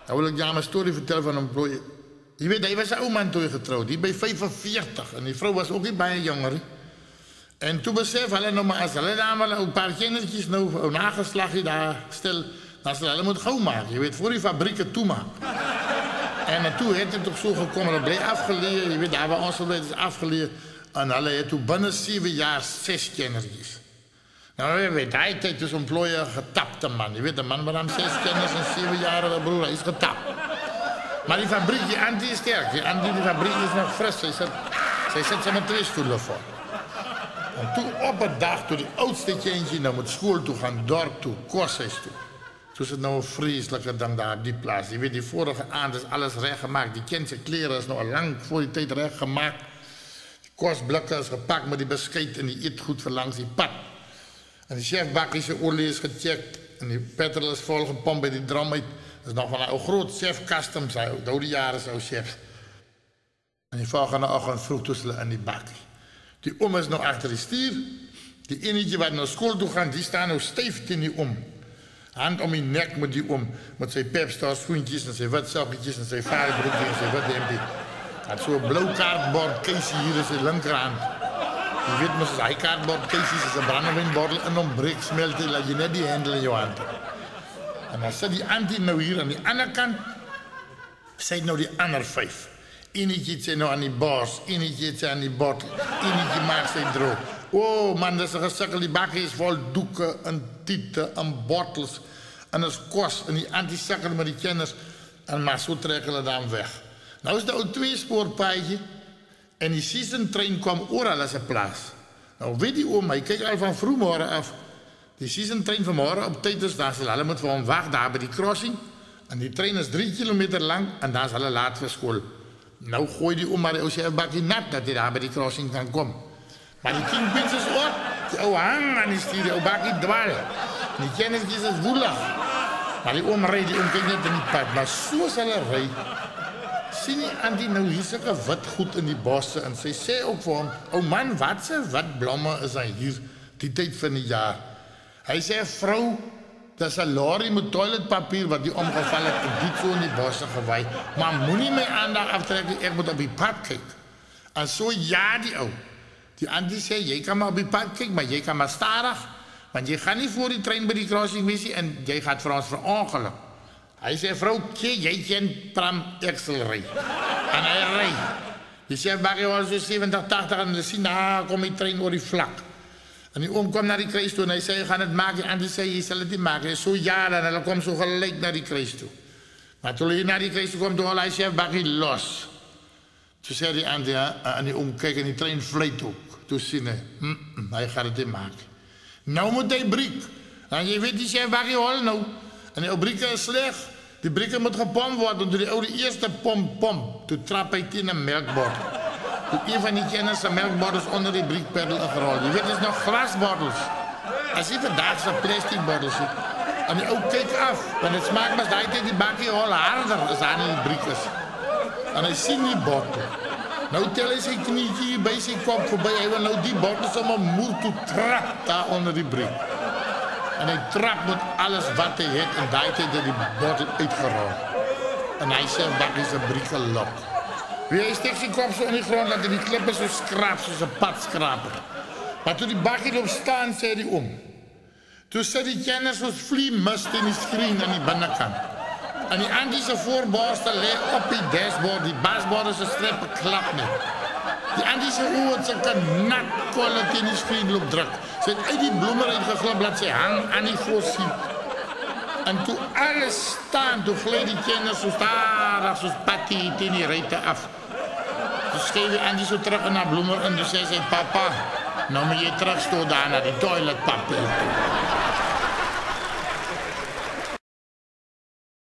Nou wil ik jou een story vertellen van een plooi. Je weet, hij was een oude man toen getrouwd. Die bij 45. En die vrouw was ook niet bij een jongere. En toen besef hulle nou maar, as hulle daar maar een paar kindertjes nou nageslagje daar stil, dan ze hulle moet gauw maken. Je weet, voor die fabrieken toemaken. En toen heeft het toch zo gekomen, dat bleef afgeleerd. Je weet, daar waar ons is afgeleerd. En hulle heeft toen binnen 7 jaar 6 kindertjes. Nou, je weet, hij heeft dus een plooie getapte man. Je weet, de man met hem 6 kinders en 7 jaar broer, hij is getapt. Maar die fabriek, die Antie is sterk. Die fabriek is nog fris. Zij zet ze met 2 stoelen voor. En toen op een dag, toen die oudste kindje naar moet school toe gaan, dorp toe, kosthuis toe. Toen is het nou een vreselijke ding daar op die plaats. Je weet, die vorige aand is alles recht gemaakt. Die kindse kleren is nog al lang voor die tijd recht gemaakt. Die kostblikken is gepakt met die beschuit en die eetgoed voor langs die pad. En die chefbakkie olie is gecheckt. En die petrol is volgepompt bij die drum uit. Dat is nog wel een groot chef custom, de oude jaren zo chef. En die volgende ochtend vroeg tussen in die bakkie. Die oom is nog achter die stier. Die enige wat naar school toe gaat, die staan nou stijf in die oom. Hand om die nek met die oom. Met zijn pepstar schoentjes en zijn wat sokketjes en zijn vaderbroekje en zijn wat hemdje. Hij had zo'n blauw kaartbord Casey hier in zijn linkerhand. Je weet maar, hij kaartbord Casey is een brandewijnbordel en een brik smelten, laat je net die hendel in je hand. En dan zit die Antie nou hier aan die andere kant. Zijn nou die andere 5. Eentje zit nou aan die bos, eentje zit aan die bottel, eentje maakt zij droog. Oh man, dat is een gesukkel, die bakje is vol doeken en tieten en bottels. En dat is kost. En die Antie sukkelen met die kennis. En maar zo trekken ze dan weg. Nou is dat een 2-spoorpaadje. En die season train kwam overal aan zijn plaats. Nou weet die oom, hij kijkt al van vroegmorgen af. Die season train vanmorgen op tijd is, dan zal alle moet gewoon wachten daar bij die crossing. En die trein is 3 kilometer lang en dan zal hij laat voor school. Nou gooi die om maar als je een bakje nat dat hij daar bij die crossing kan komen. Maar die kingpins is op. Die oude hang aan die stier, die oude bakje dwalen. Die kennisjes is woelig. Maar die oom rijdt, die oom kijkt net in die pad. Maar zo zal hij rijden. Zie je aan die nou hier zulke wat goed in die bossen. En zij zei ook voor hem, oh man, wat bloemen is hij hier die tijd van het jaar. Hij zei, vrouw, dat is een lorry met toiletpapier wat die omgevallen heeft en die zo in die bossen gewaaid. Maar moet niet meer aandacht aftrekken, ik moet op die pad kijken. En zo ja die oude. Die Antie zei, jij kan maar op die pad kijken, maar jij kan maar starig. Want je gaat niet voor die trein bij die crossing missie en jij gaat voor ons verongeluk. Hij zei, vrouw, jij kent Pram Excelrij. En hij rijdt. Die chef bakje was zo 70, 80 en dan zien, nou, kom die trein over die vlak. En die oom kwam naar die kruis toe en hij zei, je gaat het maken. En die zei, je zal het niet maken. En zo ja, dan hij kwam zo gelijk naar die kruis toe. Maar toen hij naar die kruis toe kwam, toen had hij chef bakje los. Toen zei die aan die oom, kijk, en die trein vleet ook. Toen zei hij gaat het niet maken. Nou moet hij briek. En je weet die chef bakje hol nou. En die brieken is slecht. Die brieken moet gepompt worden. Door die oude eerste pomp. Toen trap hij in een melkbord. Toen een van die kennis zijn melkbordels onder die briekpeddel gerold. Je weet, het is nog glasbordels. Als je vandaag zo'n plastic bordels ziet. En die ook kijkt af. Want het smaakt maar dat die bakje al harder is aan die briekers. En hij ziet die bordel. Nou tel hij zijn knietje hier bij zijn kop voorbij. Hij wil nou die bordels om een moer toe trap daar onder die briek. En hij trapt met alles wat hij heeft en daar heeft hij die bordel uitgerold. En hij zegt dat is een brieken lok. Hij steekt zijn kop zo in de grond, dat hij die klippen zo schraapt, zoals een padskraper. Maar toen die bakje op staan, zei hij om. Toen zei die kennis zoals vliemust in die screen aan die binnenkant. En die Antische voorborstel ligt op die dashboard, die basborden zijn strepen klap niet. Die Antische ogen zijn nat kollet in die screen loopt druk. Ze heeft uit die bloemen uitgeglopt dat ze hang aan die voorziet. En toen alles staan, toen gleed die kinderen zo starig, zoals Patty in die reette af. Toen schreef die Antie zo terug naar bloemen en toen zei ze, papa, nou moet je terugstoten daar naar die toiletpapier toe.